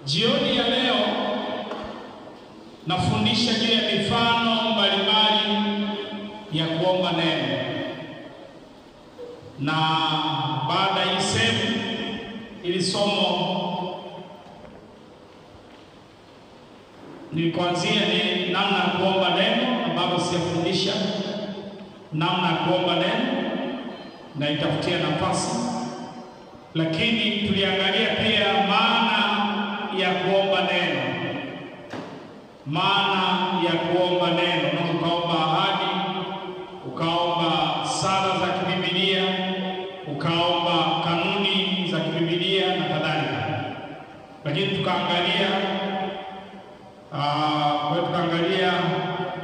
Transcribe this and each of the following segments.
Jioni ya leo nafundisha juu ya mifano mbalimbali ya kuomba neno. Na baada ya sehemu ili somo nilikuanzia ni namna ya kuomba neno, ambapo sijafundisha namna ya kuomba neno na itafutia nafasi, lakini tuliangalia pia maana ya kuomba neno. Maana ya kuomba neno, na ukaomba ahadi, ukaomba sala za kibiblia, ukaomba kanuni za kibiblia na kadhalika. Lakini tukaangalia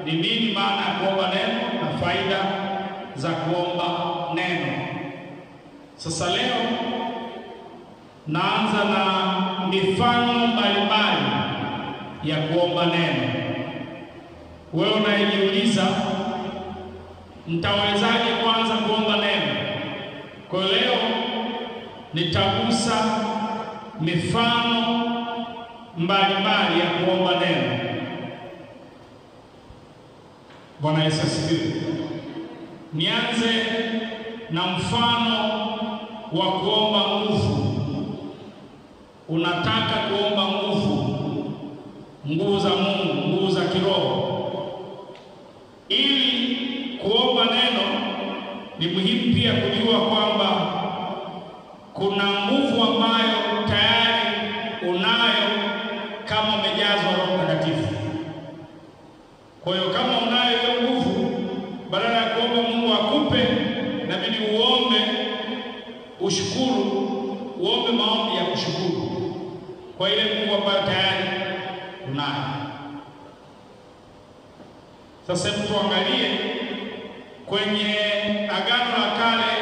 ni nini maana ya kuomba neno na faida za kuomba neno. Sasa leo naanza na mifano mbalimbali ya kuomba neno. Wewe unajiuliza, nitawezaje kwanza kuomba neno? Kwa leo nitagusa mifano mbalimbali ya kuomba neno. Bwana Yesu asifiwe. Nianze na mfano wa kuomba nguvu. Unataka kuomba nguvu za Mungu, nguvu za kiroho. Ili kuomba neno ni muhimu pia kujua kwamba kuna nguvu ambayo tayari unayo kama umejazwa Roho Mtakatifu. Kwa hiyo kama unayo hiyo nguvu, badala ya kuomba Mungu akupe, inabidi uombe ushukuru, uombe maombi ya kushukuru kwa ile nguvu ambayo tayari unayo. Sasa tuangalie kwenye Agano la Kale,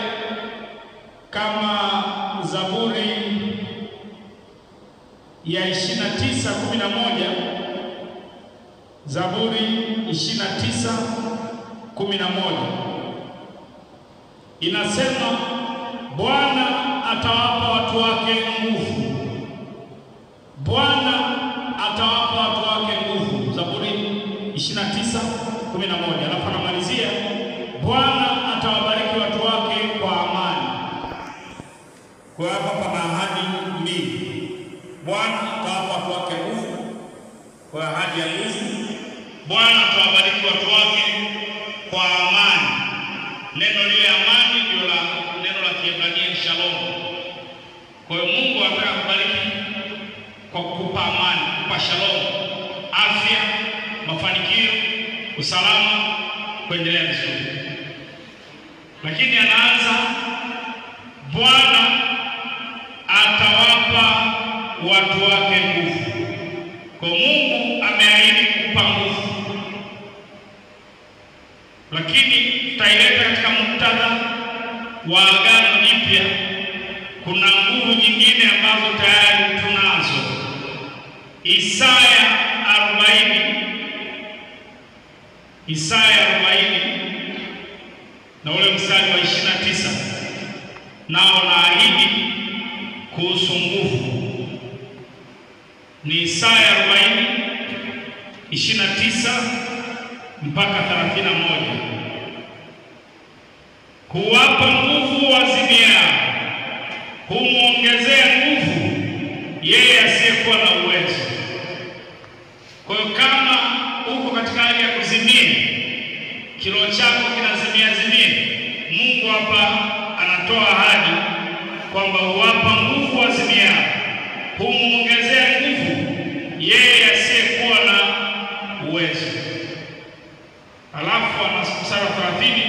kama Zaburi ya 29:11. Zaburi 29:11 inasema, Bwana atawapa watu wake nguvu. Bwana atawapa watu wake nguvu. Zaburi 29:11. Alafu anamalizia, Bwana atawabariki watu wake kwa amani. Kwa hapa pana ahadi mbili. Bwana atawapa watu wake nguvu, kwa ahadi ya nguvu. Bwana atawabariki watu wake kwa amani. Neno lile amani ndio la neno la Kiebrania shalom. Kwa hiyo Mungu anataka kubariki kwa kukupa amani, kukupa shalom, afya, mafanikio, usalama, kuendelea vizuri. Lakini anaanza, Bwana atawapa watu wake nguvu. Kwa Mungu ameahidi kukupa nguvu. Lakini tutaileta katika muktadha wa Agano Jipya. Kuna nguvu nyingine ambazo tayari tunazo. Isaya 40 na ule mstari wa 29 nao naahidi kuhusu nguvu. Ni Isaya 40:29 mpaka 31. Huwapa nguvu wazimiao, humwongezea nguvu yeye asiyekuwa na uwezo. Kwa hiyo kama uko katika hali ya kuzimia, kilo chako kinazimia, Mungu hapa anatoa ahadi kwamba huwapa nguvu wazimiao, humwongezea nguvu yeye asiyekuwa na uwezo. Alafu anasema 30,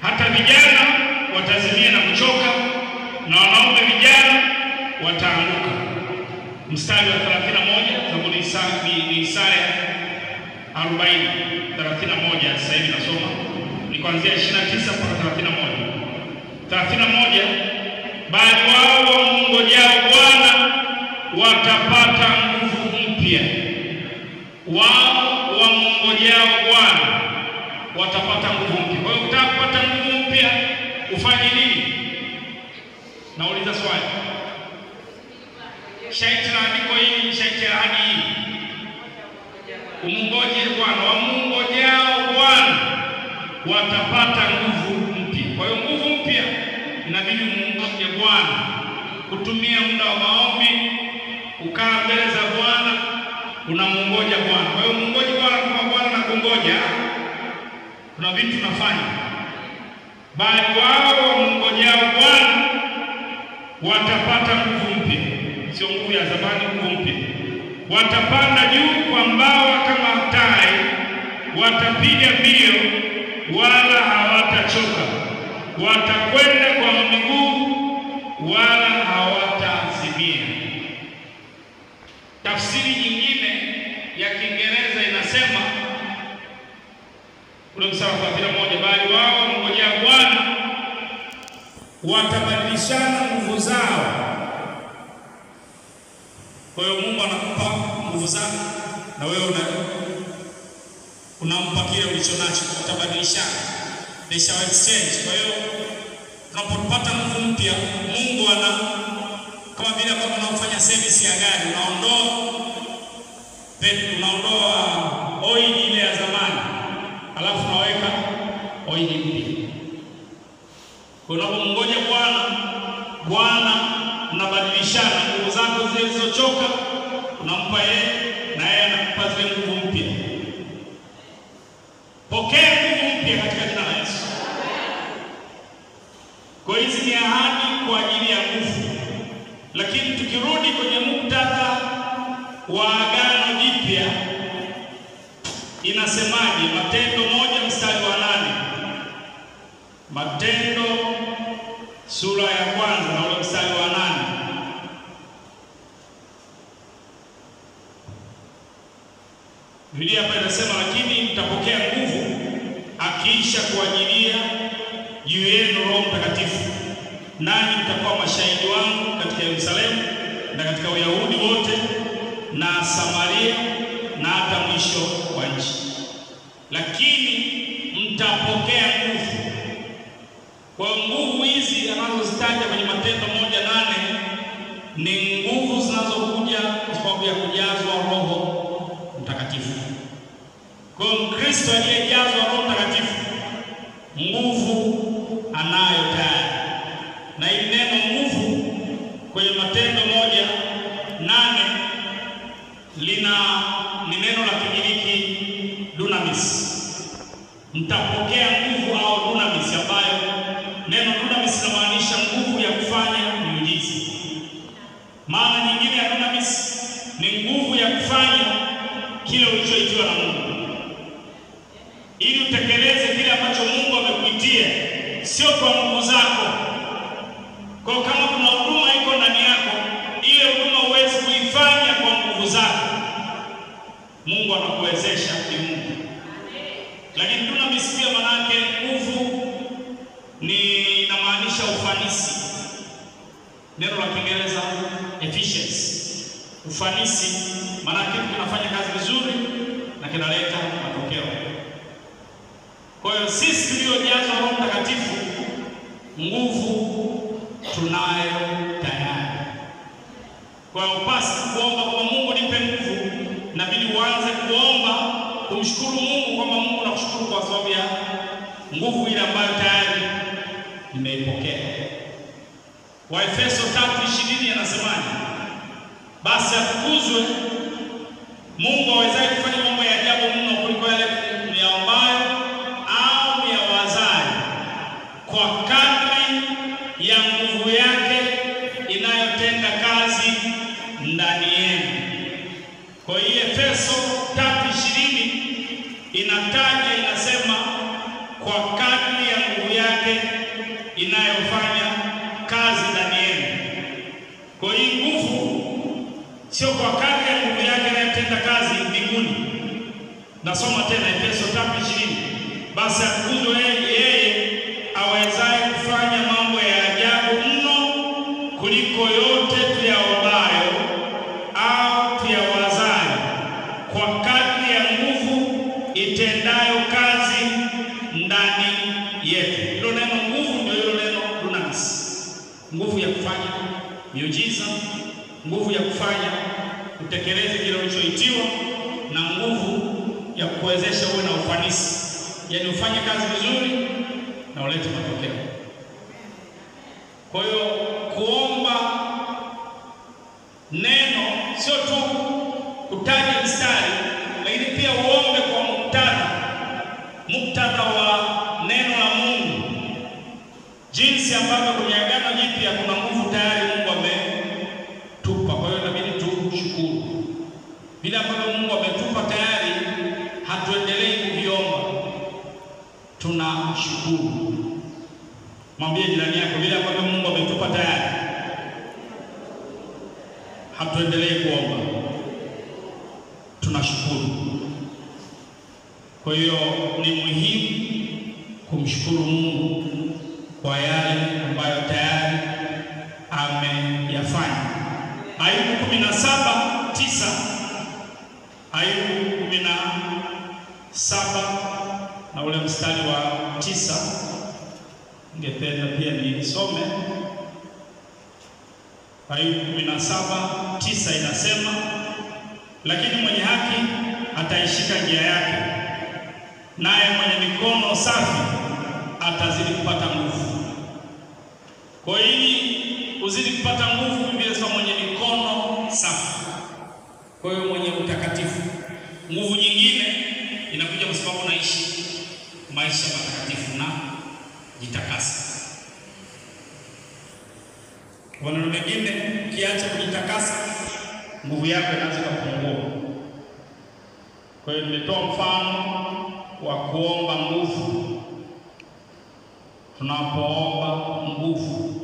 hata vijana watazimia na kuchoka, na wanaume vijana wataanguka. Mstari wa 31, Zaburi ni Isaya 40:31. Sasa hivi nasoma ni kuanzia 29 mpaka 31. 31, bali wao wamngojao Bwana watapata nguvu mpya. Wao wamngojao Bwana watapata nguvu mpya. Kwa hiyo ukitaka kupata nguvu mpya ufanye nini? Nauliza swali. Shaiti la andiko hili, shaiti la ahadi hii. Umungoje Bwana, wamungojao Bwana watapata nguvu mpya. Kwa hiyo nguvu mpya inabidi umungoje Bwana, kutumia muda wa maombi, ukaa mbele za Bwana, unamungoja Bwana. Kwa hiyo umungoje Bwana kama Bwana na kungoja. Kuna vitu tunafanya. Bali wao wamungojao Bwana watapata nguvu mpya. Sio nguvu ya zamani, nguvu mpya. Watapanda juu kwa mbawa kama tai, watapiga mbio wala hawatachoka, watakwenda kwa miguu wala hawatazimia. Tafsiri nyingine ya Kiingereza inasema ule mstari wa 31, bali wao wamngojea Bwana watabadilishana nguvu zao. Kwa hiyo Mungu anakupa nguvu zake na wewe unampa kile ulichonacho, utabadilishana. They shall exchange. Kwa hiyo tunapopata nguvu mpya, Mungu kama vile ambavyo unafanya service ya gari, unaondoa oil ile ya zamani, alafu unaweka oil mpya. Kwa hiyo unapomngoja Bwana unabadilishana nguvu zako zile zilizochoka, unampa yeye na yeye anakupa zile nguvu mpya. Pokea nguvu mpya katika jina la Yesu. Kwa hizi ni ahadi kwa ajili ya nguvu. Lakini tukirudi kwenye muktadha wa Agano Jipya, inasemaje? Matendo 1 mstari wa 8. Matendo sura ya 1 na ule mstari wa 8. Biblia hapa inasema, lakini mtapokea nguvu akiisha kuajilia juu yenu Roho Mtakatifu, nanyi mtakuwa mashahidi wangu katika Yerusalemu na katika Uyahudi wote na Samaria na hata mwisho wa nchi. Lakini mtapokea nguvu. Kwa nguvu hizi anazozitaja kwenye Matendo 1:8 ni nguvu zinazokuja kwa sababu ya kujazwa Roho Mtakatifu. Kwa Mkristo aliyejazwa Roho Mtakatifu, nguvu anayo tayari. Na hili neno nguvu kwenye Matendo 1:8 ni neno la Kigiriki dunamis. Mtapokea nguvu au dunamis, ambayo neno dunamis linamaanisha nguvu ya kufanya miujiza. Maana nyingine ya dunamis ni nguvu ya kufanya kile ulichoitiwa na Mungu, ili utekeleze kile ambacho Mungu amekuitia, sio kwa nguvu zako. Kwa kama kuna huduma iko ndani yako, ile huduma huwezi kuifanya kwa nguvu zako, Mungu anakuwezesha kimungu. Lakini dunamis pia maana yake nguvu ni inamaanisha ufanisi. Neno la Kiingereza efficiency. Ufanisi maana kitu kinafanya kazi vizuri na kinaleta matokeo. Kwa hiyo sisi tuliojazwa Roho Mtakatifu, nguvu tunayo tayari. Kwa hiyo upasi kuomba kwa Mungu nipe nguvu, inabidi uanze kuomba kumshukuru Mungu kwamba Mungu nakushukuru kwa sababu ya nguvu ile ambayo tayari nimeipokea. Waefeso 3:20 anasemaje? Basi atukuzwe Mungu awezaye kufanya mambo ya ajabu mno kuliko yale myaombayo au myawazayo, kwa kadri ya nguvu yake inayotenda kazi ndani yenu. Kwa hiyo Efeso 3:20 inasema kwa kadri ya nguvu yake inayofanya kazi ndani yenu. Kwa hiyo nguvu sio kwa kadri ya nguvu yake inayotenda kazi mbinguni. Nasoma tena Efeso 3:20. Basi atukuzwe yeye awezaye kufanya mambo ya ajabu mno kuliko yote tuyaombayo au tuyawazayo, kwa kadri ya nguvu itendayo kazi ndani yetu. Hilo neno nguvu ndio hilo neno dunamis. Nguvu ya kufanya miujiza, nguvu ya kufanya utekeleze kile ulichoitiwa, na nguvu ya kuwezesha uwe na ufanisi, yaani ufanye kazi vizuri na ulete matokeo. Kwa hiyo kuomba neno sio tu kutaja mstari, lakini pia uombe kwa muktadha wa neno la Mungu, jinsi ambavyo kwenye Agano Jipya kuna nguvu tayari Mungu ametupa. Kwa hiyo inabidi tushukuru vile ambavyo Mungu ametupa tayari, hatuendelei kuviomba, tunashukuru. Mwambie jirani yako, vile ambavyo Mungu ametupa tayari, hatuendelei kuomba, tunashukuru. Kwa hiyo ni muhimu kumshukuru Mungu kwa yale ambayo tayari ameyafanya. Ayubu 17:9, Ayubu 17 na ule mstari wa 9, ningependa pia nisome. Ayubu 17:9 inasema, lakini mwenye haki ataishika njia yake, naye mwenye mikono safi atazidi kupata nguvu. Kwa hiyo uzidi kupata nguvu, Biblia inasema mwenye mikono safi. Kwa hiyo mwenye utakatifu. Nguvu nyingine inakuja kwa sababu unaishi maisha matakatifu na jitakasa. Kwa neno lingine, kiacha kujitakasa, nguvu yako inaanza kupungua. Kwa hiyo nimetoa mfano wa kuomba nguvu. Tunapoomba nguvu,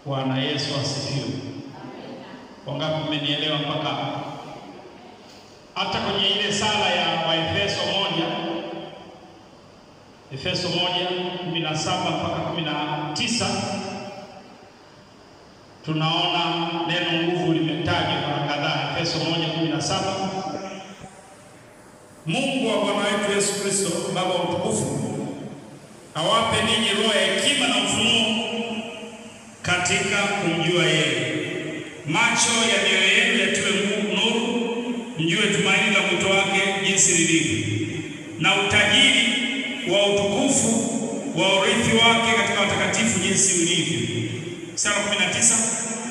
Bwana Yesu asifiwe. Wangapi mmenielewa mpaka hapa? Hata kwenye ile sala ya Waefeso 1, Efeso 1:17 mpaka 19, tunaona neno nguvu limetajwa mara kadhaa. Efeso 1:17, Mungu wa Bwana wetu Yesu Kristo, Baba wa utukufu, awape ninyi roho ya hekima na ufunuo katika kumjua yeye. Macho ya mioyo yenu yatiwe nuru, mjue tumaini la mwito wake jinsi lilivyo, na utajiri wa utukufu wa urithi wake katika watakatifu jinsi ulivyo. Sura 19,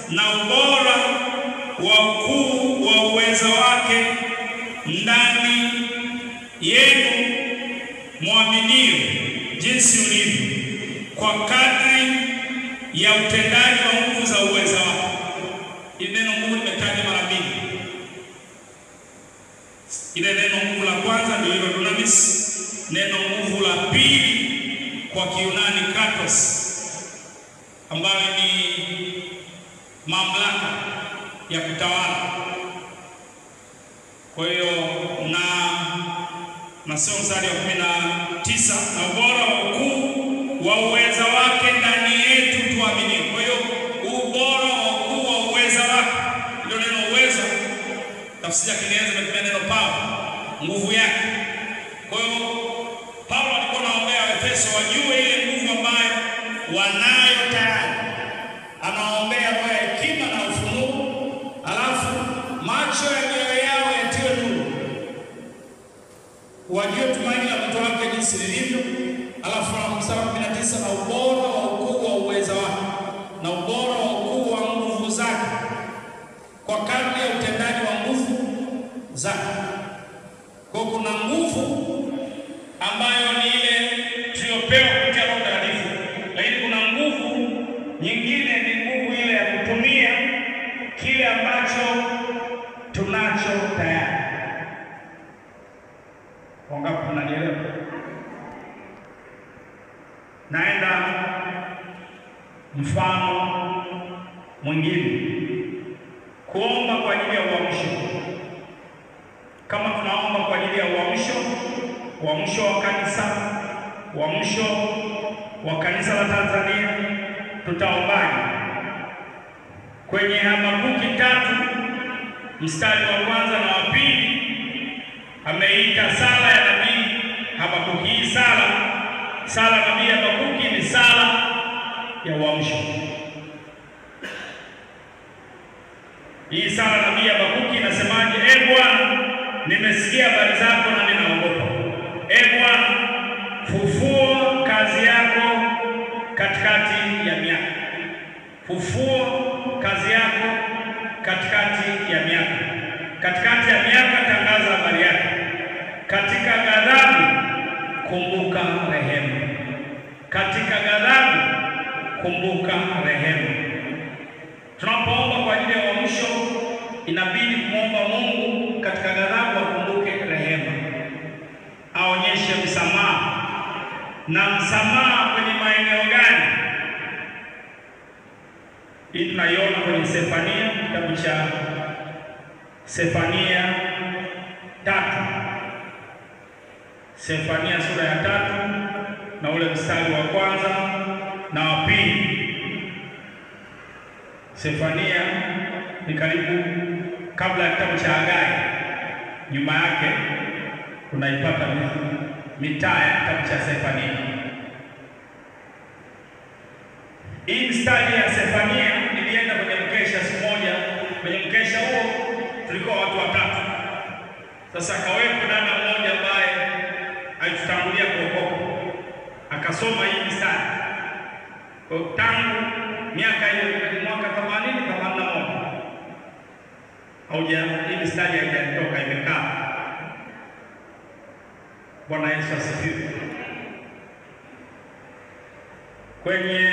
na ubora wa ukuu wa uweza wake ndani yenu mwaminio jinsi ulivyo, kwa kadri ya utendaji wa nguvu za uweza wake. Ile neno nguvu limetajwa mara mbili. Ile neno nguvu la kwanza ndio ile dunamis, neno nguvu la pili kwa Kiyunani kratos, ambayo ni mamlaka ya kutawala. Kwa hiyo na sio mstari wa 19, na ubora wa ukuu wa uweza wake ndani yetu tuamini. Kwa hiyo ubora wa ukuu wa uweza wake, ndio neno uweza. Tafsiri ya Kiingereza imetumia neno power, nguvu yake. Kwa hiyo Paulo alikuwa anaombea Waefeso wajue ile nguvu ambayo wanayo tayari. Anaombea roho ya hekima na ufunuo, alafu macho ya mioyo yao yatiwe nuru, wajue tumaini la mwito wake jinsi lilivyo. Alafu mstari wa 19, na ubora wa ukuu wa uweza wake na ubora wa ukuu wa nguvu zake, kwa kadri ya utendaji wa nguvu zake. Kwa kuna nguvu ambayo ni ile tuliyopewa kupitia Roho Mtakatifu, lakini kuna nguvu nyingine, ni nguvu ile ya kutumia kile ambacho tunacho tayari. Wangapi mnanielewa? Naenda mfano mwingine, kuomba kwa ajili ya uamsho. Kama tunaomba kwa ajili ya uamsho wa kanisa, uamsho wa kanisa la Tanzania, tutaombaje? Kwenye Habakuki 3 mstari wa 1 na wa 2, ameita sala ya nabii Habakuki. Hii sala nabii Habakuki ni sala ya uamsho. Hii sala nabii Habakuki inasemaje? Bwana, nimesikia habari zako na ninaogopa. Bwana, fufua kazi yako katikati ya miaka. Fufua kazi yako katikati ya miaka. Katikati ya miaka tangaza habari yako. Katika ghadhabu kumbuka rehema. Katika ghadhabu kumbuka rehema. Tunapoomba kwa ajili ya uamsho, inabidi kumwomba Mungu katika ghadhabu akumbuke rehema, aonyeshe msamaha. Na msamaha kwenye maeneo gani? Hii tunaiona kwenye Sefania, kitabu cha Sefania 3. Sefania sura ya 3 na ule mstari wa kwanza na wa pili. Sefania ni karibu kabla ya kitabu cha Hagai. Nyuma yake unaipata mitaa ya kitabu cha Sefania. Hii mstari ya Sefania nilienda kwenye mkesha siku moja. Kwenye mkesha huo tulikuwa watu 3. Sasa kawepo dada mmoja ambaye alitutangulia kuokoka, akasoma hii mstari tangu miaka hiyo, mwaka 80-81. Hii mstari haijatoka, imekaa. Bwana Yesu asifiwe. Kwenye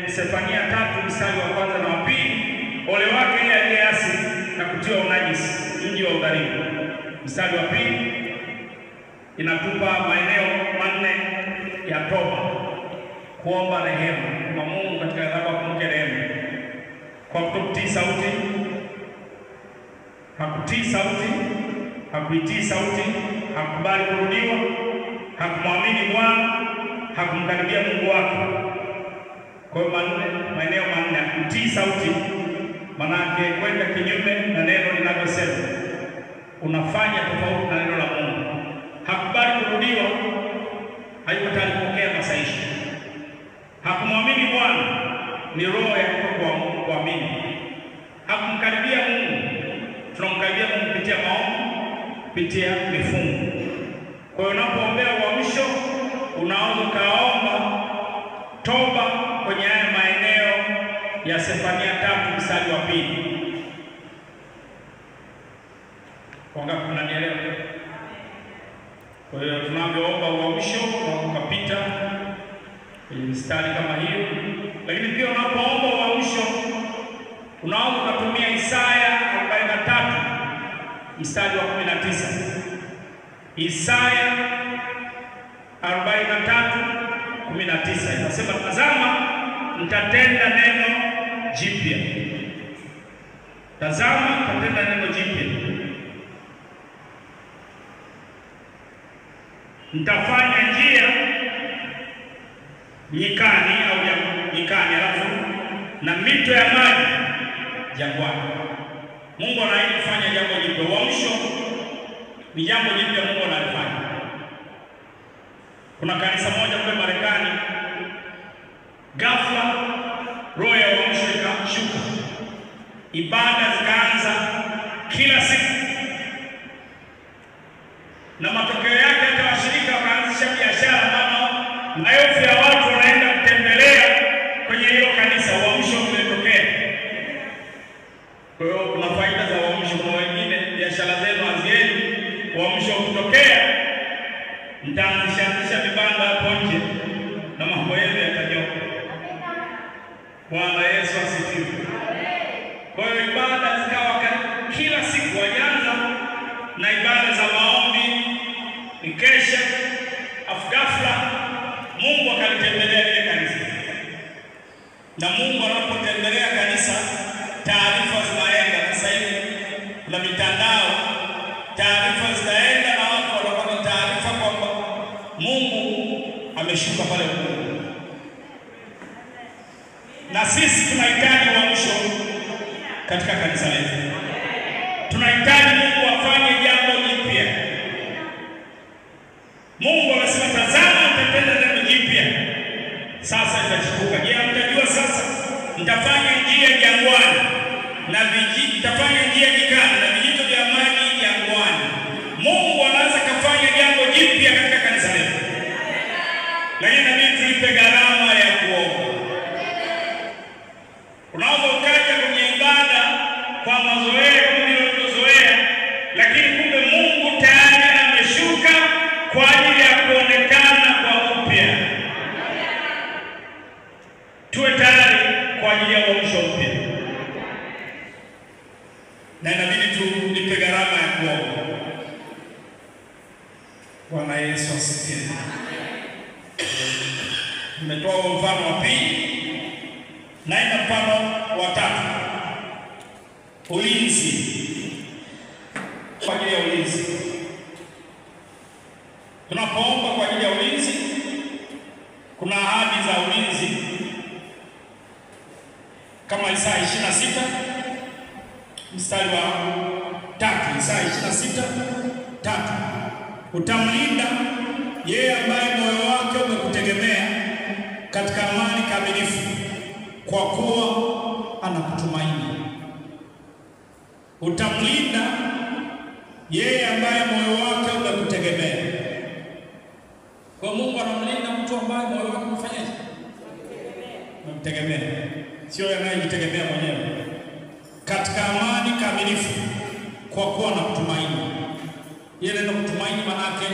Sefania 3 mstari wa kwanza na wa pili, ole wake yeye aliyeasi na kutiwa unajisi mji wa udhalimu. Mstari wa pili inatupa maeneo 4 ya toba, kuomba rehema kwa Mungu katika ghadhabu akumbuke rehema. Kwa kutokutii sauti, hakutii sauti, hakuitii sauti, hakubali kurudiwa, hakumwamini Bwana, hakumkaribia Mungu wake. Kwa hiyo maeneo 4: kutii sauti, manake kwenda kinyume na neno linavyosema, unafanya tofauti na neno la Mungu. Hakubali kurudiwa, hayuko tayari kupokea masaisho. Hakumwamini Bwana, ni roho ya kutokuamini. Hakumkaribia Mungu, tunamkaribia Mungu kupitia maombi, kupitia mifungo. Kwa hiyo unapoombea uamsho, unaweza kaomba toba kwenye haya maeneo ya Sefania 3 mstari wa 2. Wangapi mnanielewa? Kwa hiyo tunaomba uamsho ukapita kwenye mstari kama hiyo. Lakini pia unapoomba uamsho, unaweza kutumia Isaya 43 mstari wa 19. Isaya 43:19 inasema, tazama nitatenda neno jipya. Tazama nitatenda neno jipya. Nitafanya njia nyikani au nyikani, alafu na mito ya maji jangwani. Mungu anaahidi kufanya jambo jipya. Uamsho ni jambo jipya Mungu analifanya. Kuna kanisa moja kule Marekani, ghafla roho ya uamsho ikashuka, ibada zikaanza kila siku, na matokeo yake hata washirika wakaanzisha biashara, maana maelfu ya watu wanaenda kutembelea kwenye hilo kanisa. Uamsho umetokea. Kwa hiyo kuna faida za uamsho. Kwa wengine biashara zenu hazieni, uamsho ukitokea mtaanzisha vibanda hapo nje na mambo yenu yatanyoka. Bwana Yesu asifiwe. Kwa hiyo ibada zikawa kila siku, wajanza na ibada za maombi, mikesha. Ghafla Mungu akalitembelea ile kanisa, na Mungu anapotembelea kanisa, taarifa zinaenda. Sasa hivi kuna mitandao, taarifa zinaenda na watu wanapata taarifa kwamba Mungu ameshuka pale Mungu. Na sisi tunahitaji uamsho katika kanisa letu. Tunahitaji Mungu afanye jambo jipya. Mungu anasema, tazama nitatenda neno jipya, sasa litachipuka. Je, mtajua sasa? Nitafanya njia jangwani na vijito, tafanya njia nyikani na vijito vya maji jangwani. Mungu anaweza kufanya jambo jipya katika kanisa letu. Lakini nabidi tulipe gharama ya kuomba. Unaweza ukaja kwenye ibada kwa mazoea kama ulivyozoea, lakini kumbe Mungu tayari ameshuka kwa ajili ya kuonekana kwa upya. Tuwe tayari kwa ajili ya uamsho mpya. Na inabidi tulipe gharama ya kuomba. Bwana Yesu asifiwe. Nimetoa mfano wa pili na ina mfano wa tatu. Ulinzi. Kwa ajili ya ulinzi. Tunapoomba kwa ajili ya ulinzi, kuna ahadi za ulinzi. Kama Isaya 26 mstari wa 3, Isaya 26:3. Utamlinda yeye ambaye moyo wake umekutegemea katika amani kamilifu, kwa kuwa anakutumaini. Utamlinda yeye ambaye moyo wake umekutegemea. Kwa Mungu anamlinda mtu ambaye moyo wake umefanyaje? Umemtegemea. Sio anayejitegemea mwenyewe. Katika amani kamilifu, kwa kuwa anakutumaini. Yeye ndio kutumaini, manake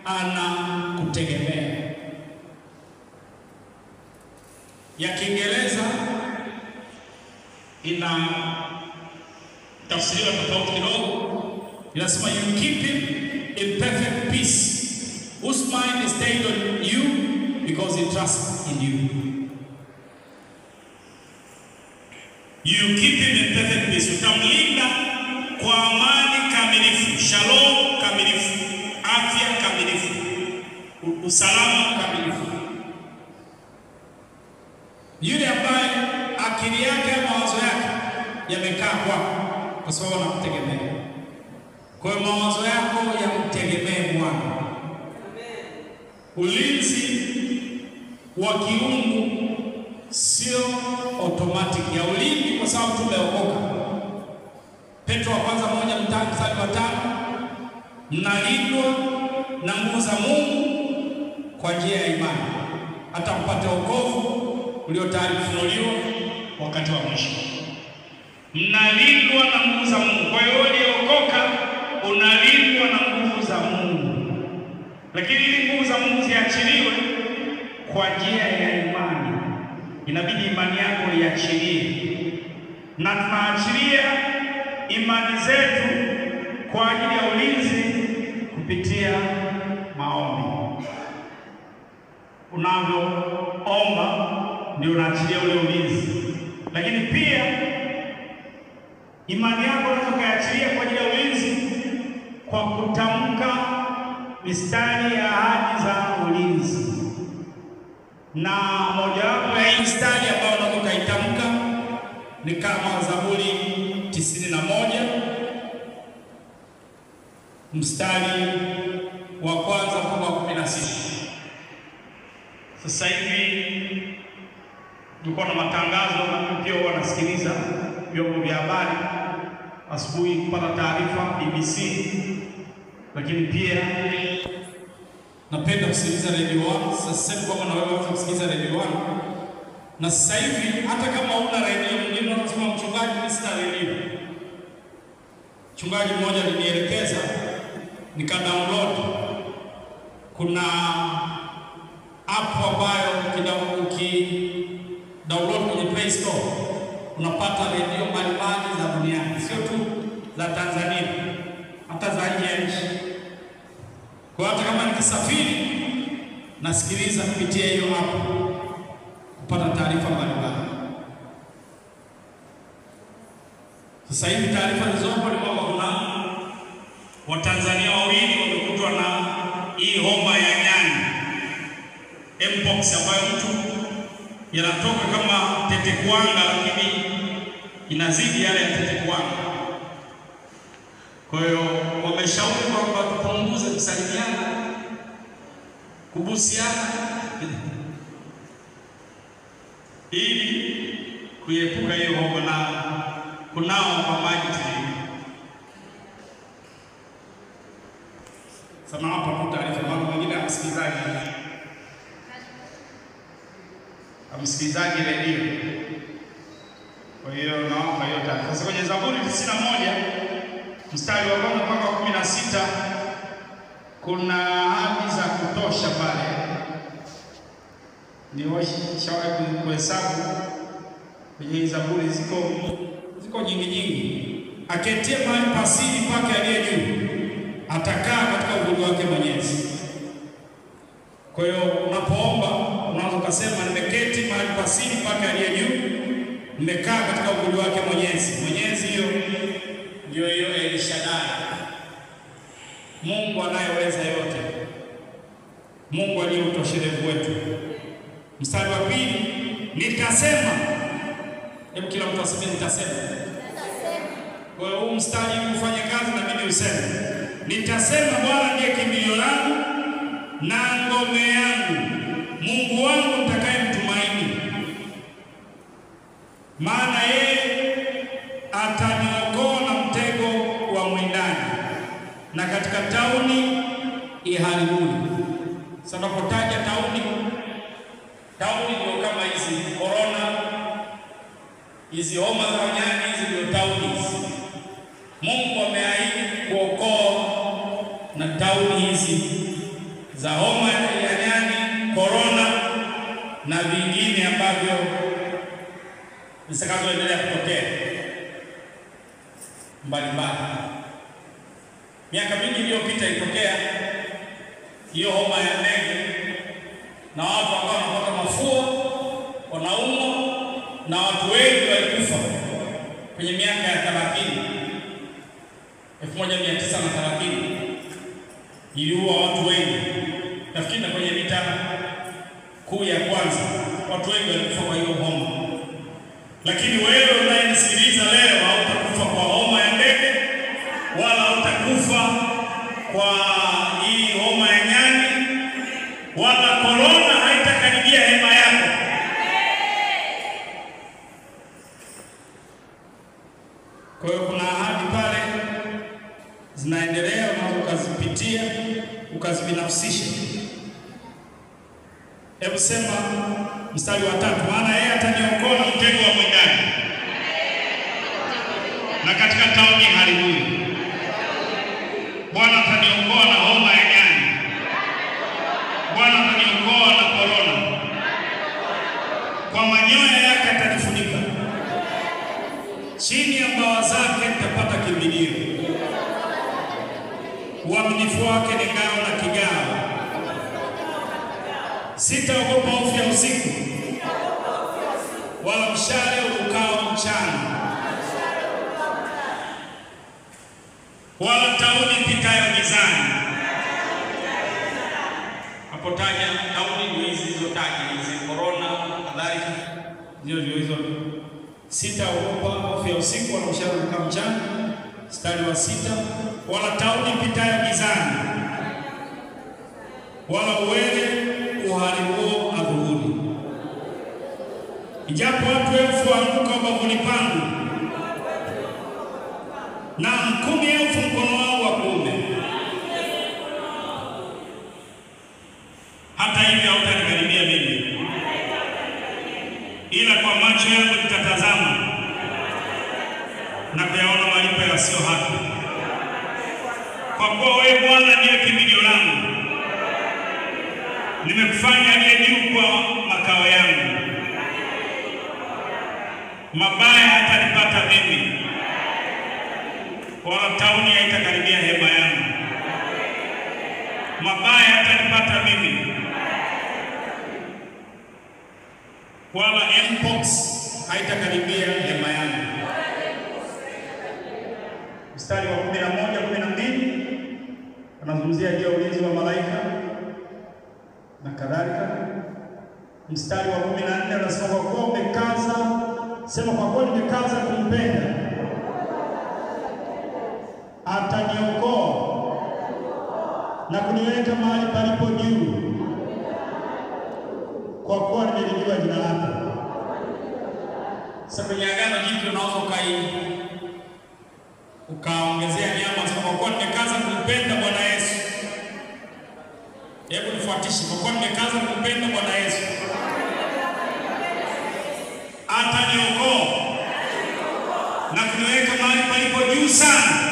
anakutegemea. Ya Kiingereza ina tafsiri tofauti kidogo. Inasema you keep him in perfect peace whose mind is stayed on you because he trusts in you. You keep him in perfect peace. Utamlinda kwa amani kamilifu, shalom kamilifu, afya kamilifu, usalama kamilifu. Yule ambaye akili yake na mawazo yake yamekaa kwako, kwa sababu anakutegemea. Kwa hiyo mawazo yako yamtegemee Bwana. Amen. Ulinzi wa kiungu sio automatic ya ulinzi, kwa sababu tumeokoka. Petro wa kwanza 1:5, mnalindwa na nguvu za Mungu kwa njia ya imani, hata mpate wokovu ulio tayari kufunuliwa wakati wa mwisho. Mnalindwa na nguvu za Mungu. Kwa hiyo uliokoka unalindwa na nguvu za Mungu. Lakini ili nguvu za Mungu ziachiliwe kwa njia ya imani, inabidi imani yako iachilie. Na tunaachilia imani zetu kwa ajili ya ulinzi kupitia maombi. Unavyoomba ndio unaachilia ule ulinzi. Lakini pia imani yako unaweza kuachilia kwa ajili ya ulinzi kwa kutamka mistari ya ahadi za ulinzi. Na mojawapo ya mistari ambayo unaweza kuitamka ni kama Zaburi 91 mstari wa kwanza mpaka 16. Sasa hivi tulikuwa na matangazo na pia wanasikiliza vyombo vya habari asubuhi kupata taarifa BBC, lakini pia napenda kusikiliza Radio 1. Sasa hivi kama unaweza kusikiliza Radio 1, na sasa hivi hata kama una radio nyingine unasema mchungaji Mr. Radio. Mchungaji mmoja alinielekeza nika-download. Kuna app ambayo download kwenye Play Store unapata redio mbalimbali za duniani, sio tu za Tanzania, hata za nje ya nchi. Kwa hata kama nikisafiri nasikiliza kupitia hiyo app kupata taarifa mbalimbali. Sasa hivi taarifa zilizopo ni kwamba kuna Watanzania wawili wamekutwa na hii homa ya nyani, mpox, ambayo mtu yanatoka kama tetekuwanga, lakini inazidi yale ya tetekuwanga. Kwa hiyo wameshauri kwamba tupunguze kusalimiana, kubusiana ili kuepuka hiyo homa. Na kunao kwa maji tiririka. Sasa hapa kwa taarifa mambo mengine ya msikilizaji redio. Kwa hiyo naomba hiyo taarifa. Sasa kwenye Zaburi 91 mstari wa 1 mpaka 16 kuna ahadi za kutosha pale. Nishawahi kuhesabu kwenye Zaburi ziko nyingi. Aketie mahali pasiri pake aliye juu atakaa katika uvuli wake Mwenyezi. Kwa hiyo unapoomba unaweza kusema nimeketi mahali pasiri pake aliye juu, nimekaa katika uvuli wake Mwenyezi. Mwenyezi hiyo El Shaddai, Mungu anayeweza yote, Mungu aliye utoshelevu wetu. Mstari wa 2, nitasema. Hebu kila mtu aseme nitasema. Kwa hiyo huu mstari ufanye kazi na mimi useme. Nitasema Bwana ndiye kimbilio langu na ngome yangu, Mungu wangu nitakayemtumaini. Maana yeye ataniokoa na mtego wa mwindaji na katika tauni iharibuni. Sasa tunapotaja tauni ndio kama hizi corona, hizi homa za nyani, hizi ndio tauni. Mungu ameahidi kuokoa na tauni hizi za homa ya nyani, corona na vingine ambavyo visakazoendelea kutokea mbalimbali. Miaka mingi iliyopita ilitokea hiyo homa ya ndege, na watu ambao wanapata mafua wanaumwa, na watu wengi walikufa kwenye miaka ya 1930 iliua watu wengi. Nafikiri kwenye vita kuu ya kwanza watu wengi walikufa kwa hiyo homa. Lakini wewe unayenisikiliza leo hautakufa kwa homa ya ndege, wala hautakufa kwa hii homa ya nyani, wala corona haitakaribia hema yako. Kwa hiyo kuna ahadi pale zinaendelea, na ukazipitia ukazibinafsisha. Hebu sema mstari wa 3, maana yeye ataniokoa na mtego wa mwindaji na katika tauni haribuni. Bwana ataniokoa na homa ya nyani, Bwana ataniokoa na corona, kwa manyoya yake atanifunika, chini ya mbawa zake nitapata kimbilio. Uaminifu wake ni ngao na kigao, sitaogopa hofu ya usiku, wala mshale urukao mchana, wala tauni ipitayo gizani. Hapo taja tauni ndio hizi zilizotaja, hizi corona kadhalika, ndio hizo. Sitaogopa hofu ya usiku, wala mshale urukao mchana. Mstari wa 6, wala tauni ipitayo gizani, wala uwele uharibuo adhuhuri. Ijapo watu 1000 waanguka ubavuni pangu, na 10,000 mkono wangu wa kuume, hata hivyo hautanikaribia mimi, ila kwa macho yangu nitatazama na kuyaona malipo yasiyo haki. Kwa kuwa wewe Bwana ndiye kimbilio langu, nimekufanya aliye juu kwa makao yangu. Mabaya hatanipata mimi, wala tauni haitakaribia hema yangu. Mabaya hatanipata mimi, wala mpox haitakaribia hema yangu. Mstari wa 11-12 anazungumzia juu ya ulinzi wa malaika na kadhalika. Mstari wa 14 anasema kwa kuwa umekaza, sema kwa kuwa nimekaza kumpenda, ataniokoa na kuniweka mahali palipo juu, kwa kuwa nimelijua jina lako. Sasa kwenye Agano Jipya unaweza ukaongezea nyama sasa, kwa kuwa nimekaza kumpenda Bwana Yesu. Hebu nifuatishe, kwa kuwa nimekaza kumpenda Bwana Yesu, ataniokoa na kuniweka mahali palipo juu sana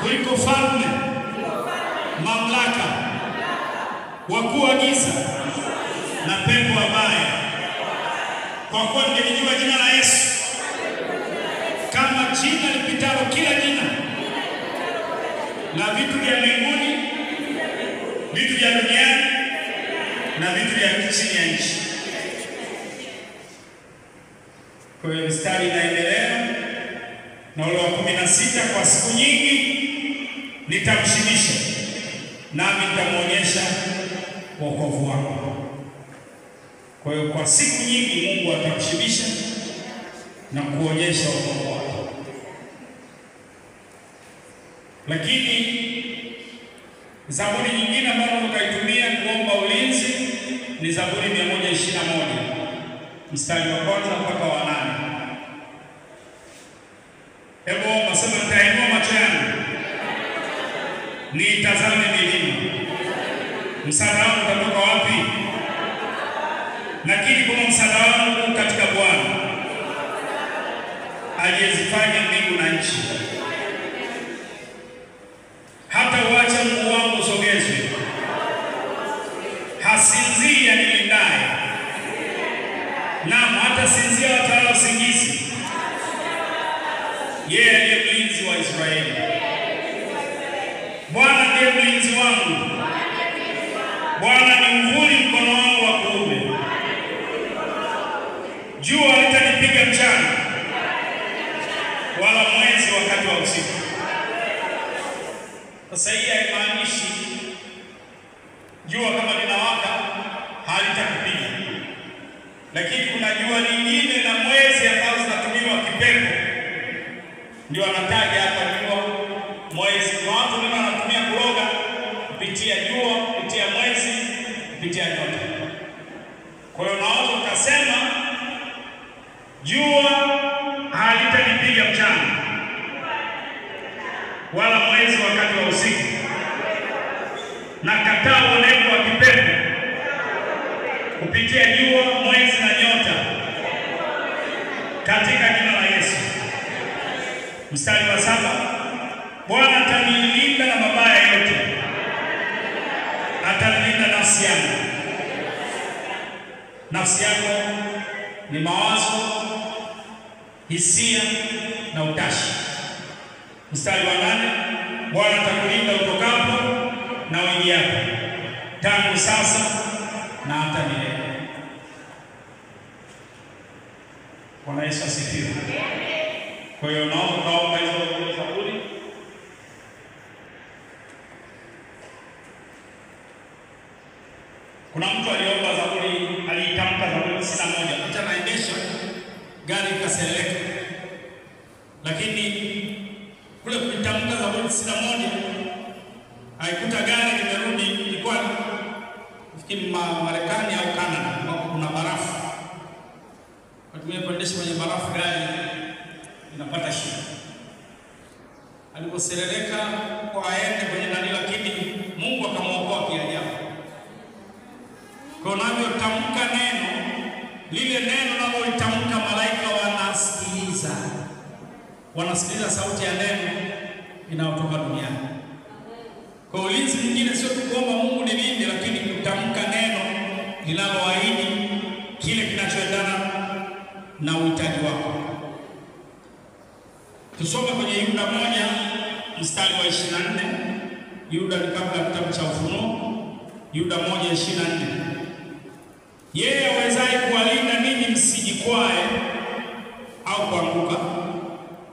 kuliko falme, mamlaka, wakuu wa giza na pepo wabaya, kwa kuwa nimelijua jina la Yesu kama jina lipitalo kila jina, na vitu vya mbinguni, vitu vya duniani na vitu vya chini ya nchi. Kwa hiyo mstari inaendelea na ule wa 16, kwa siku nyingi nitamshibisha nami nitamuonyesha wokovu wako. Kwa hiyo kwa siku nyingi Mungu atamshibisha na kuonyesha wokovu wako. Lakini zaburi nyingine ambayo tukaitumia kuomba ulinzi ni Zaburi 121 mstari wa kwanza mpaka wa 8. Hebu omba, sema, nitainua macho yangu nitazame milima, msaada wangu utatoka wapi? Lakini kuna msaada wangu katika Bwana aliyezifanya mbingu na nchi. Hata uacha mguu wangu usogezwe, hasinzii anilindaye, naam, hata sinzia watawala usingizi. Yeye ndiye mlinzi wa Israeli. Bwana ndiye mlinzi wangu, Bwana ni uvuli mkono wangu wa kuume. Jua litanipiga mchana, wala mwezi wakati wa usiku. Sasa hii haimaanishi jua kama linawaka halitakupiga, lakini kuna jua lingine na mwezi ambao zinatumiwa kipepo. Ndio anataja hapa jua, mwezi. Watu ndio wanatumia kuroga kupitia jua, kupitia mwezi, kupitia nyota. Kwa hiyo naweza ukasema jua halitanipiga mchana wala mwezi wakati wa usiku, na kataa uonevu wa kipepo kupitia jua, mwezi na nyota, katika jina la Yesu. Mstari wa 7, Bwana atanilinda na mabaya yote, atanilinda nafsi yangu. Nafsi yako ni mawazo, hisia na utashi. Mstari wa 8, Bwana atakulinda utokapo na uingiapo, tangu sasa na hata milele. Bwana Yesu asifiwe. Kwa hiyo naomba kaomba hizo zaburi. Kuna mtu aliomba zaburi, alitamka Zaburi 91, hata naendesha gari kaseleka, lakini kule kutamka Zaburi 91 haikuta gari limerudi. Ilikuwa nafikiri Marekani au Canada, ambapo kuna barafu. Watumie kuendesha kwenye barafu, gari inapata shida. Aliposereleka kwa aende kwenye nani, lakini Mungu akamwokoa kiajabu. Kwa navyo tamka neno, lile neno nalo litamka, malaika wanasikiliza sauti ya neno inayotoka duniani. Kwa ulinzi mwingine sio kuomba Mungu nilinde, lakini kutamka neno linaloahidi kile kinachoendana na uhitaji wako. Tusome kwenye Yuda 1 mstari wa 24. Yuda ni kabla ya kitabu cha Ufunuo. Yuda 1:24. Yeye awezaye kuwalinda ninyi msijikwae au kuanguka,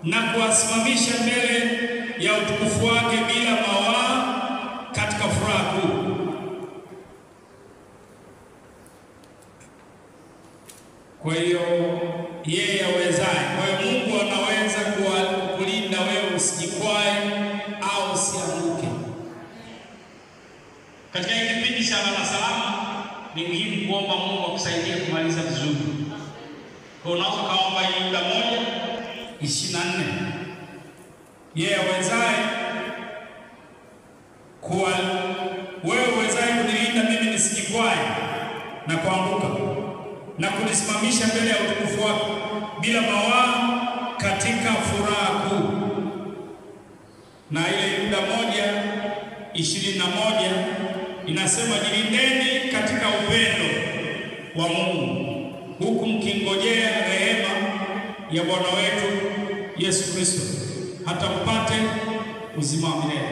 na kuwasimamisha mbele ya utukufu wake bila mawaa katika furaha kuu. Kwa hiyo yeye awezaye. Kwa hiyo Mungu anaweza kukulinda wewe usijikwae au usianguke. Katika kipindi cha lala salama ni muhimu kuomba Mungu akusaidie kumaliza vizuri. Kwa unaweza kaomba Yuda 1:24. Yeye awezaye kuwa wewe uwezaye kunilinda mimi nisijikwae na kuanguka na kunisimamisha mbele ya utukufu wako bila mawaa katika furaha kuu. Na ile Yuda 1:21 inasema jilindeni katika upendo wa Mungu huku mkingojea rehema ya Bwana wetu Yesu Kristo hata mpate uzima wa milele.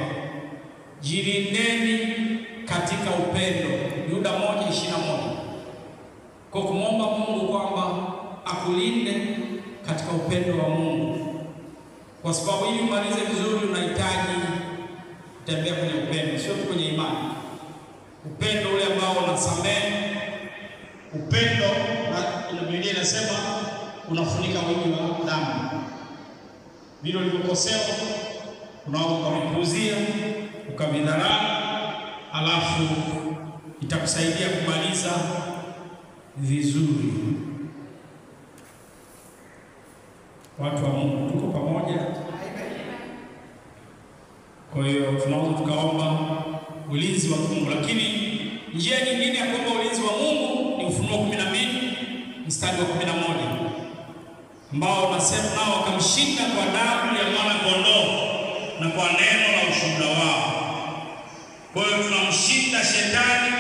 Jilindeni katika upendo. Yuda 1:21. Kwa kumwomba Mungu kwamba akulinde katika upendo wa Mungu, kwa sababu ili umalize vizuri unahitaji kutembea kwenye upendo, sio tu kwenye imani. Upendo ule ambao unasamehe, upendo na Biblia inasema unafunika wingi wa dhambi. Vile ulivyokosea unaweza kupuuzia, ukavidharau, alafu itakusaidia kumaliza vizuri. Watu wa Mungu tuko pamoja. Kwa hiyo tunaweza tukaomba ulinzi wa Mungu, lakini njia nyingine ya kuomba ulinzi wa Mungu ni Ufunuo 12:11 ambao unasema nao wakamshinda kwa damu ya mwana kondoo na kwa neno la ushuhuda wao. Kwa hiyo tunamshinda shetani,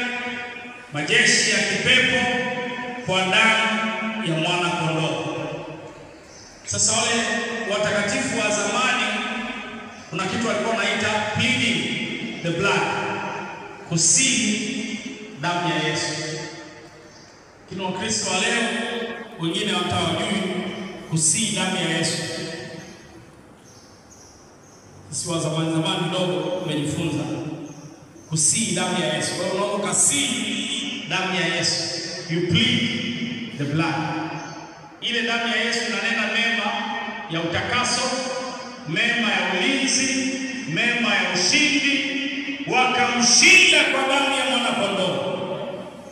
majeshi ya kipepo kwa damu ya mwana kondoo. Sasa wale watakatifu wa zamani kuna kitu walikuwa wanaita pleading the blood, kusihi damu ya Yesu. Kina Wakristo wa leo wengine hawajui kusihi damu ya Yesu. Sisi wa zamani ndogo tumejifunza kusihi damu ya Yesu. Kwa hiyo unaweza kusihi damu ya Yesu, you plead the blood. Ile damu ya Yesu inanena mema ya utakaso, mema ya ulinzi, mema ya ushindi. Wakamshinda kwa damu ya mwana kondoo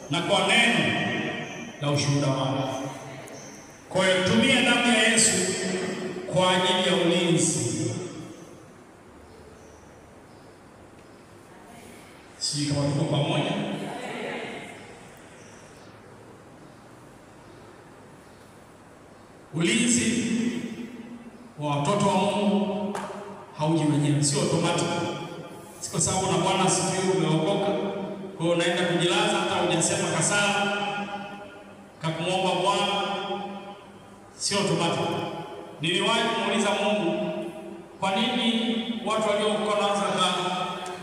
na kwa neno la ushuhuda wao. Kwa hiyo tumia damu ya Yesu kwa ajili ya ulinzi. Sisi kama tuko pamoja. Ulinzi wa watoto wa Mungu hauji wenyewe, sio automatic. Siko sababu na Bwana siku umeokoka, kwa hiyo unaenda kujilaza hata hujasema kasala kakumwomba Bwana, sio automatic. Niliwahi kumuuliza Mungu, kwa nini watu waliokuwa wanaanza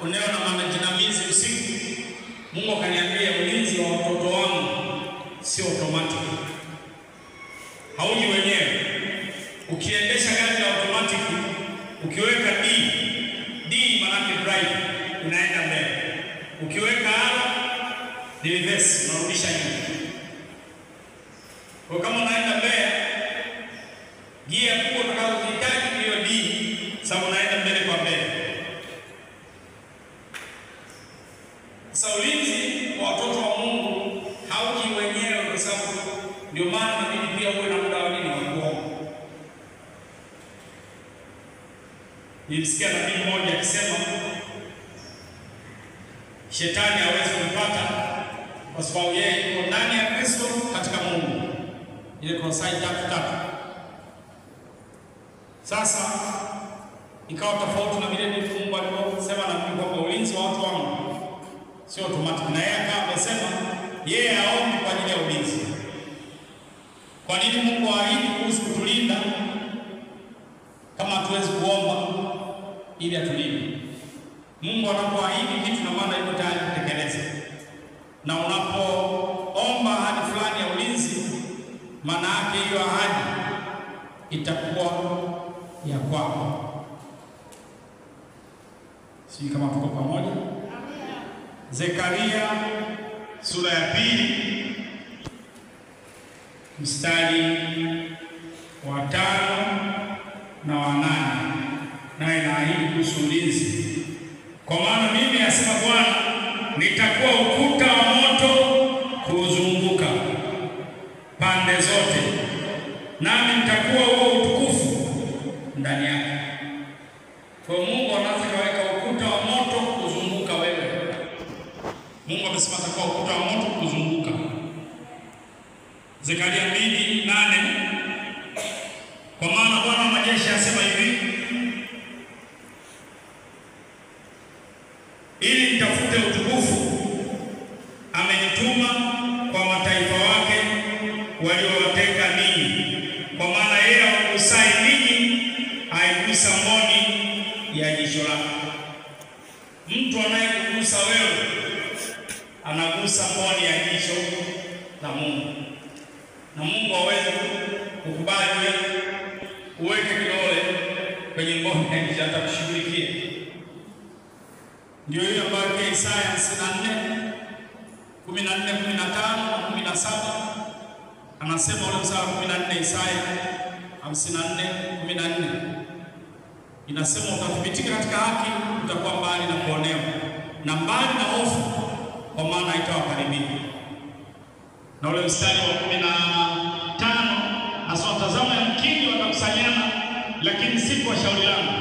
kuonewa na majinamizi usiku? Mungu akaniambia ulinzi wa watoto wangu sio automatic, hauji wenyewe. Ukiendesha gari la automatic, ukiweka D maana drive unaenda mbele, ukiweka R ni reverse unarudisha nyuma. Kwa kama unaenda mbele, gia kubwa utakayohitaji hiyo D, sababu unaenda mbele kwa mbele. Sasa ulinzi wa watoto wa Mungu hauji wenyewe, kwa sababu ndio maana mimi pia uwe na muda wa nini wa kuomba. Nilisikia nabii mmoja akisema shetani hawezi kupata kwa sababu yeye yuko ndani ya Kristo katika Mungu. Ile Kolosai 3:3. Sasa ikawa tofauti na vile Mungu alivyosema na mimi kwamba ulinzi wa watu wangu sio automatic, na yeye akawa amesema yeye haombi kwa ajili ya ulinzi. Kwa nini Mungu aahidi kuhusu kutulinda kama hatuwezi kuomba ili atulinde? Mungu anapoahidi kitu na maana yuko tayari kutekeleza. Na unapoomba ahadi fulani ya ulinzi, maana yake hiyo ahadi itakuwa ya kwako. Sisi kama tuko pamoja. Zekaria sura ya 2 mstari wa 5 na wa 8, na inaahidi kuhusu ulinzi. Kwa maana mimi asema Bwana, nitakuwa ukuta wa moto kuuzunguka pande zote, nami nitakuwa huo utukufu ndani yake. Kwa Mungu anaanza kuweka ukuta wa moto kuzunguka wewe. Mungu amesema atakuwa ukuta wa moto kuzunguka. Zekaria 2:8, kwa maana Bwana wa majeshi asema hivi, ili nitafute utukufu, amenituma kwa mataifa wake waliowateka ninyi. Kwa maana yeye awagusaye ninyi aigusa mboni ya jicho lake. Mtu anayekugusa wewe anagusa mboni ya jicho la Mungu, na Mungu hawezi kukubali wewe uweke kidole kwenye mboni ya jicho hata kushughulikia. Ndio hiyo ambayo Isaya 54:14-15 na 17 anasema ule mstari wa 14, Isaya 54:14 inasema, utathibitika katika haki, utakuwa mbali na kuonewa na mbali na hofu, kwa maana haitawakaribia. Na ule mstari wa 15 asema, tazama yamkini watakusanyana, lakini si kwa shauri langu.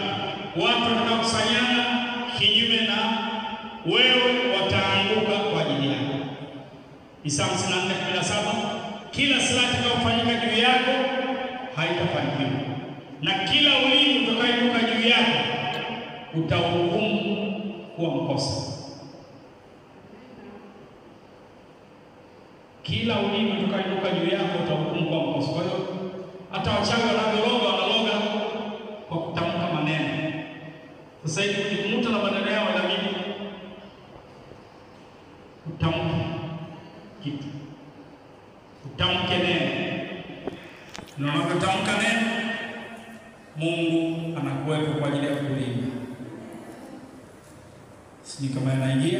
Watu watakaokusanyana kinyume na wewe wataanguka kwa ajili yako. Isaya 54:17, kila silaha itakayofanyika juu yako haitafanikiwa, na kila ulimi utakayoinuka juu yako utahukumu kuwa mkosa. Kila ulimi utakayoinuka juu yako utahukumu kuwa mkosa. Kwa hiyo hata wachawi wanaloga kwa kutamka maneno. Sasa hivi kujikumuta na maneno yao inabidi utamke kitu, utamke neno, na unapotamka neno Mungu anakuwepo kwa ajili ya kulinda. Sisi kama inaingia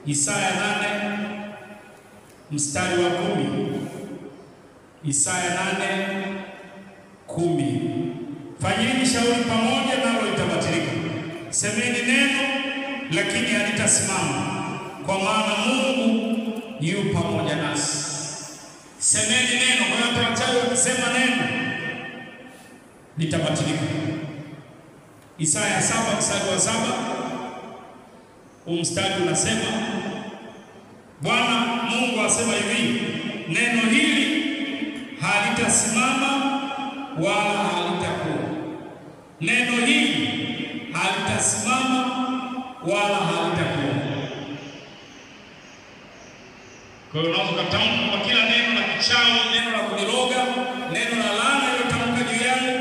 Isaya 8 mstari wa 10. Isaya 8:10, fanyeni shauri pamoja, nalo litabatilika. Semeni neno, lakini halitasimama, kwa maana Mungu yu pamoja nasi. Semeni neno. Kwa hiyo wachawi wakisema neno litabatilika. Isaya 7 mstari wa 7, mstari unasema, Bwana Mungu asema hivi, neno hili halitasimama wala halitakuwa. Neno hili halitasimama wala halitakuwa. Kwa hiyo unaweza kutamka kwa kila neno la kichawi, neno la kuliroga, neno la laana lilotamka juu yangu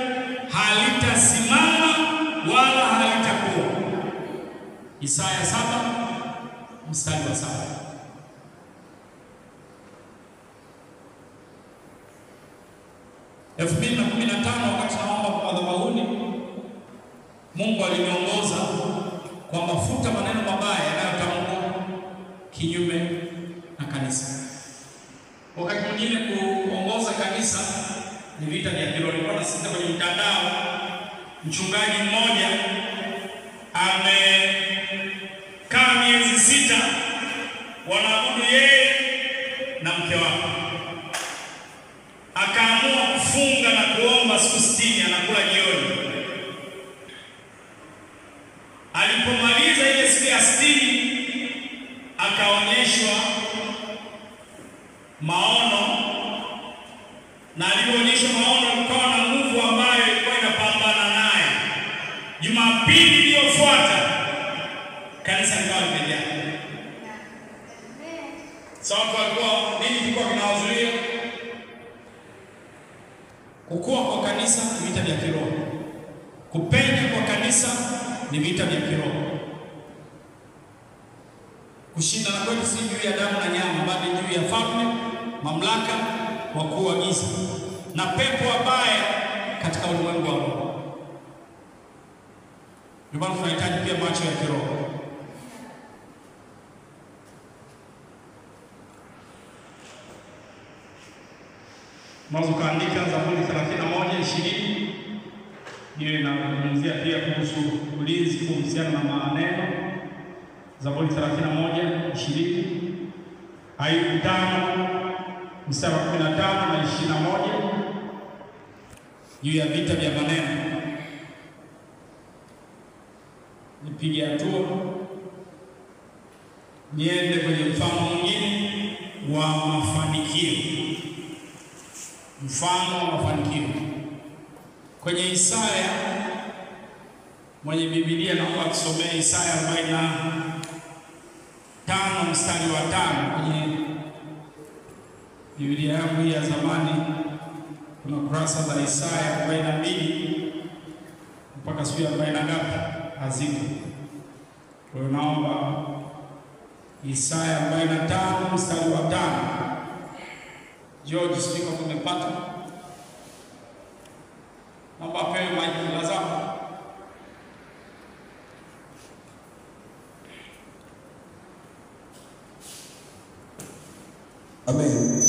halitasimama wala halitakuwa. Isaya 7 mstari wa 7. 2015 wakati naomba kwa madhabahuni, Mungu aliniongoza kwa mafuta maneno mabaya yanayotamkwa kinyume na kanisa. Wakati mwingine kuongoza kanisa ni vita vya kiroho. Nilikuwa nasikia kwenye mtandao mchungaji mmoja amekaa miezi 6 wanaabudu yeye na mke wake. Akaamua kufunga na kuomba siku 60, anakula jioni. Alipomaliza ile siku ya 60 akaonyeshwa maono, na alipoonyeshwa maono alikuwa na nguvu ambayo ilikuwa inapambana naye. Jumapili iliyofuata kanisa likawa limejaa. Sababu alikuwa nini kilikuwa kinawazuia? Kukua kwa kanisa ni vita vya kiroho. Kupenya kwa kanisa ni vita vya kiroho. Kushindana kwetu si juu ya damu na nyama, bali juu ya falme, mamlaka, wakuu wa giza na pepo wabaya katika ulimwengu wa roho. Ndio maana tunahitaji pia macho ya kiroho. Mwanzo kaandika Zaburi 31:20. Hiyo inazungumzia pia kuhusu ulinzi kuhusiana na maneno. Zaburi 31:20. Ayubu 5 mstari wa 15 na 21. juu ya vita vya maneno. Nipige hatua niende kwenye mfano mwingine wa mafanikio. Mfano wa mafanikio kwenye Isaya. Mwenye Biblia naomba tusomee Isaya 45 mstari wa 5 kwenye Biblia yangu hii ya zamani. Kuna kurasa za Isaya 42 mpaka siku ya 40 ngapi haziko. Kwa hiyo naomba Isaya 45 mstari wa 5. George, siko kumepata. Naomba pewe maji lazima. Amen.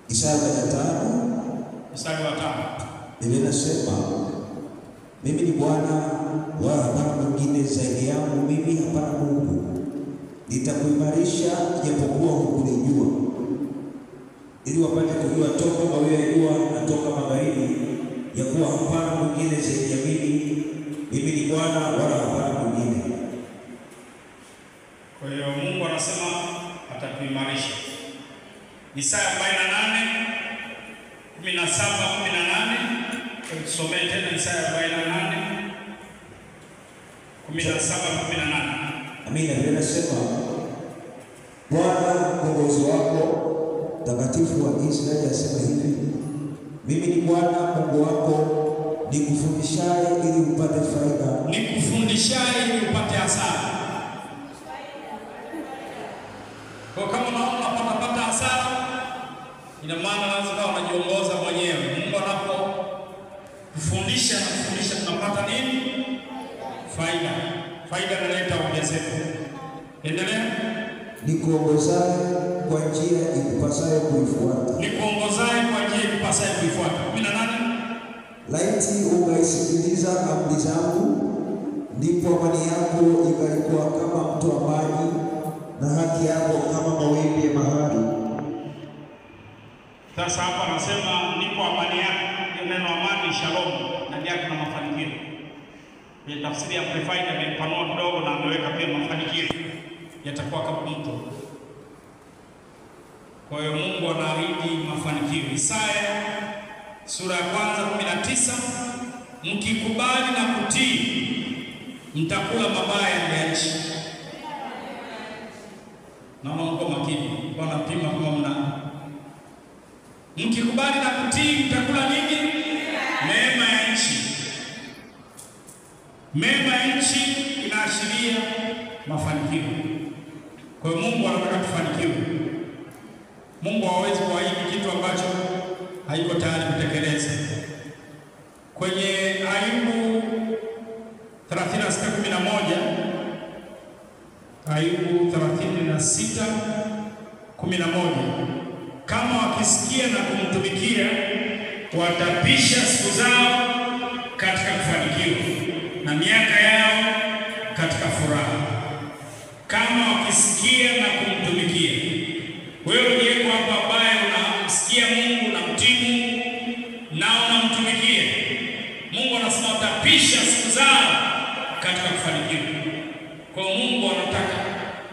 Isaya 45 mstari wa 5. Biblia inasema, mimi ni Bwana wala hapana mwingine zaidi yangu, mimi hapana Mungu. Nitakuimarisha japokuwa hukunijua, ili wapate kujua toka mawio ya jua na toka magharibi, ya kuwa hapana mwingine zaidi ya mimi. Mimi ni Bwana wala hapana mwingine. Kwa hiyo Mungu anasema atakuimarisha. Isaya 47:18. Tusomee tena Isaya 47:18. Amina. Biblia inasema, Bwana mkombozi wako Mtakatifu wa Israeli asema hivi, mimi ni Bwana Mungu wako, nikufundishaye ili upate faida. Nikufundishaye ili upate hasara. Kwa kama unaona unapata hasara, ina maana lazima unajiongoza mwenyewe. Mungu anapokufundisha na kufundisha, tunapata nini? Faida. Faida inaleta ongezeko. Endelea. Nikuongozaye kwa njia ikupasayo kuifuata. Nikuongozaye kwa njia ikupasayo kuifuata. 18. Laiti ungaisikiliza amri zangu, ndipo amani yako ingalikuwa kama mto wa maji, na haki yako kama mawimbi ya bahari. Sasa hapa anasema ndipo amani yako. Neno amani, shalom, na yake na mafanikio. Kwa tafsiri ya Amplified amepanua kidogo na ameweka pia mafanikio yatakuwa kama mto. Kwa hiyo Mungu anaahidi mafanikio. Isaya sura ya 19, mkikubali na kutii mtakula mabaya ya nchi. Naona mko makini, Bwana pima kama mna. Mkikubali na kutii mtakula nini? Neema ya nchi. Mema ya nchi inaashiria mafanikio. Kwa hiyo Mungu anataka tufanikiwe. Mungu hawezi kuahidi kitu ambacho haiko tayari kutekeleza. Kwenye Ayubu 36:11, Ayubu 36:11, kama wakisikia na kumtumikia watapisha siku zao katika kufanikiwa na miaka yao katika furaha. Kama wakisikia na kumtumikia. Wewe uliyeko hapa ambaye unamsikia Mungu na mtii na unamtumikia, Mungu anasema utapisha siku zao katika kufanikiwa. Kwa Mungu anataka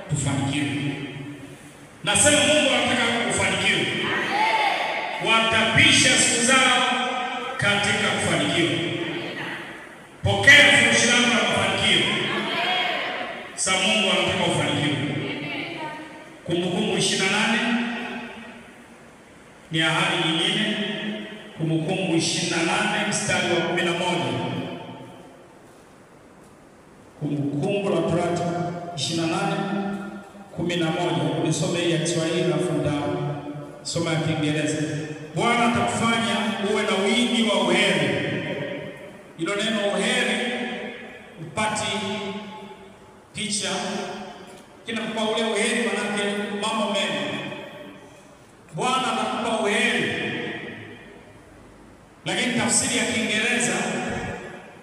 tufanikiwe. Nasema Mungu anataka kufanikiwa. Watapisha siku zao katika kufanikiwa. Pokea furushi lako la mafanikio. Sasa Mungu anataka ufanikiwe. Kumbukumbu 28 ni ahadi nyingine. Kumbukumbu 28 mstari wa 11. Kumbukumbu la Torati 28:11. Nisome hii ya Kiswahili na funda soma ya Kiingereza. Bwana atakufanya uwe na wingi wa uheri. Hilo neno uheri upati picha kinakupa ule uheri, manake mambo mema. Bwana atakupa uheri. Lakini tafsiri ya Kiingereza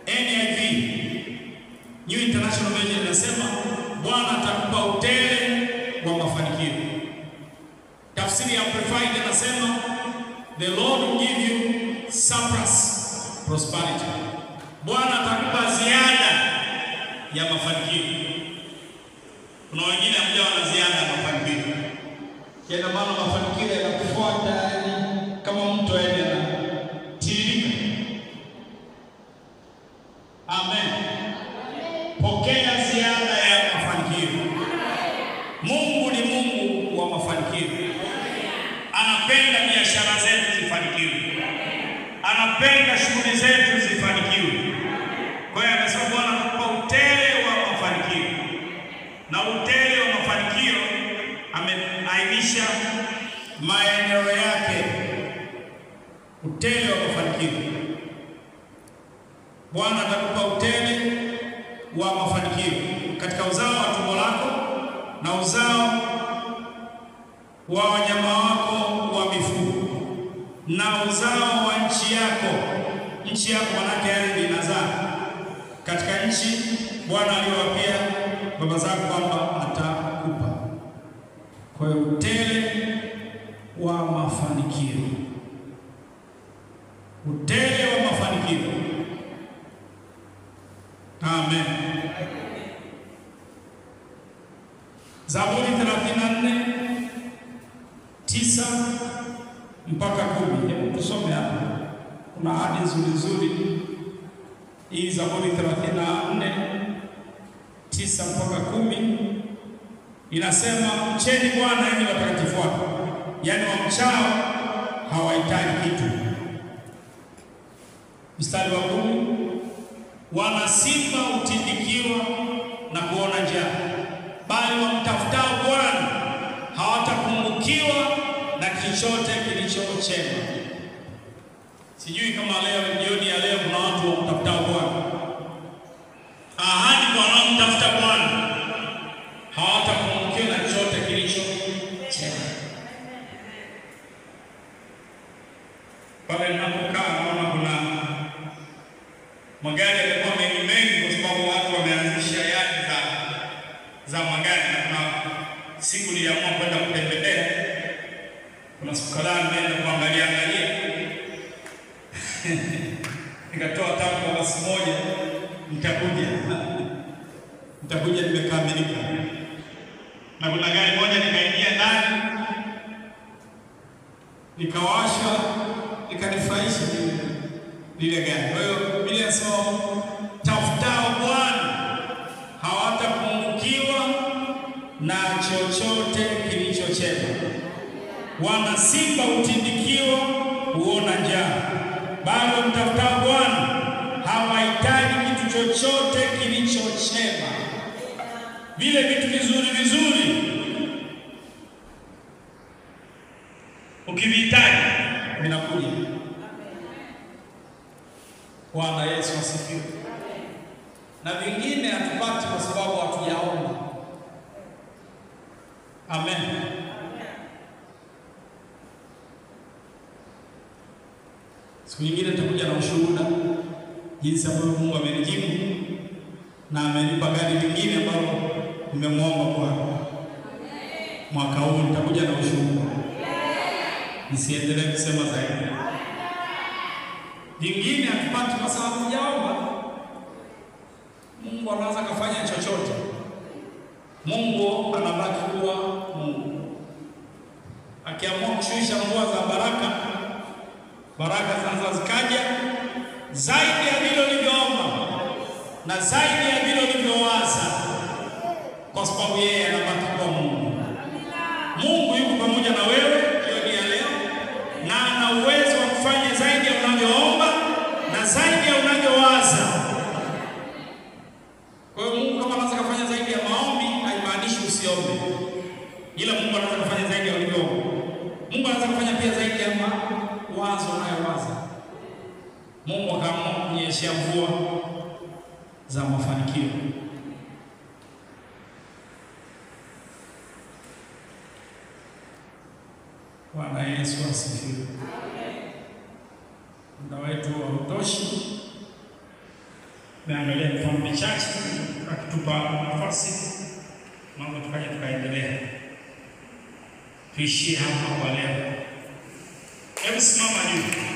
NIV, New International Version, inasema Bwana atakupa utele wa mafanikio. Tafsiri ya Amplified inasema The Lord will give you surplus prosperity. Bwana atakupa ziada ya mafanikio. Kuna wengine ambao wana ziada ya mafanikio. Yana maana mafanikio yanakufuata yani kama mtu anatirika. Amen. Pokea ziada ya mafanikio. Mungu ni Mungu wa mafanikio. Anapenda biashara zetu zifanikiwe. Anapenda shughuli zetu zifanikiwe. Kwa hiyo anasema Bwana anakupa utele wa mafanikio. Na utele wa mafanikio ameainisha maeneo yake. Utele wa mafanikio. Bwana atakupa utele wa mafanikio katika uzao wa tumbo lako na uzao wa wanyama wako wa mifugo na uzao wa nchi yako. Nchi yako manake ardhi inazaa. Katika nchi Bwana aliwapia baba zako kwamba atakupa. Kwa hiyo utele wa mafanikio. Utele wa mafanikio. Amen. Zaburi 34:9 mpaka 10. Hebu tusome hapa. Kuna ahadi nzuri. Hii Zaburi 34:9 mpaka 10 inasema, mcheni Bwana enyi watakatifu wake, yaani wamchao hawahitaji kitu. Mstari wa 10, wana simba hutindikiwa na kuona njaa, bali wamtafutao Bwana hawatapungukiwa na chochote kilichochema. Sijui kama leo jioni ya leo kuna watu wamtafutao Bwana. Ahadi kwa wanaomtafuta Bwana hawatapungukiwa na chochote kilichochema. Pale ninapokaa naona kuna magari yalikuwa mengi kwa sababu watu wameanzisha yadi za magari, na kuna siku niliamua kwenda kutembelea. Kuna siku kadhaa nimeenda kuangalia nikatoa tamko basi moja, nitakuja nimekamilika. Na kuna gari moja nikaingia ndani, nikawasha, ikanifurahisha lile gari. Kwa hiyo Biblia inasema tafutao Bwana hawatapungukiwa na chochote kilichochema. Wana simba hutindikiwa huona njaa, bali wamtafutao Bwana hawahitaji kitu chochote kilichochema. Vile vitu vizuri ukivihitaji vinakuja. Bwana Yesu asifiwe. Na vingine hatupati kwa sababu hatujaomba. Amen. Siku nyingine tutakuja na ushuhuda jinsi ambavyo Mungu amenijibu na amenipa gari lingine ambalo nimemwomba kwa mwaka huu. Nitakuja na ushuhuda. Nisiendelee kusema zaidi. Vingine hatupati kwa sababu hujaomba. Mungu anaweza kufanya chochote. Mungu anabaki kuwa Mungu. Akiamua kushusha mvua za baraka zanza zikaja zaidi ya vile ulivyoomba na zaidi ya vile ulivyowaza, kwa sababu yeye anabaki kuwa Mungu. Mungu yuko pamoja na wewe jioni ya leo, na ana uwezo wa kufanya zaidi ya unavyoomba na zaidi ya unavyowaza. Kwa hiyo Mungu kama anaweza kufanya zaidi ya maombi, haimaanishi usiombe. Ila Mungu anaweza kufanya zaidi ya ulivyoomba. Mungu anaweza kufanya pia zaidi ya wazo unayowaza. Mungu akaamua kunyeshea mvua za mafanikio. Bwana Yesu asifiwe. Muda wetu hautoshi. Naangalia mfano michache akitupa nafasi mambo tukaendelea. Tuishie hapa kwa leo. Hebu simama juu.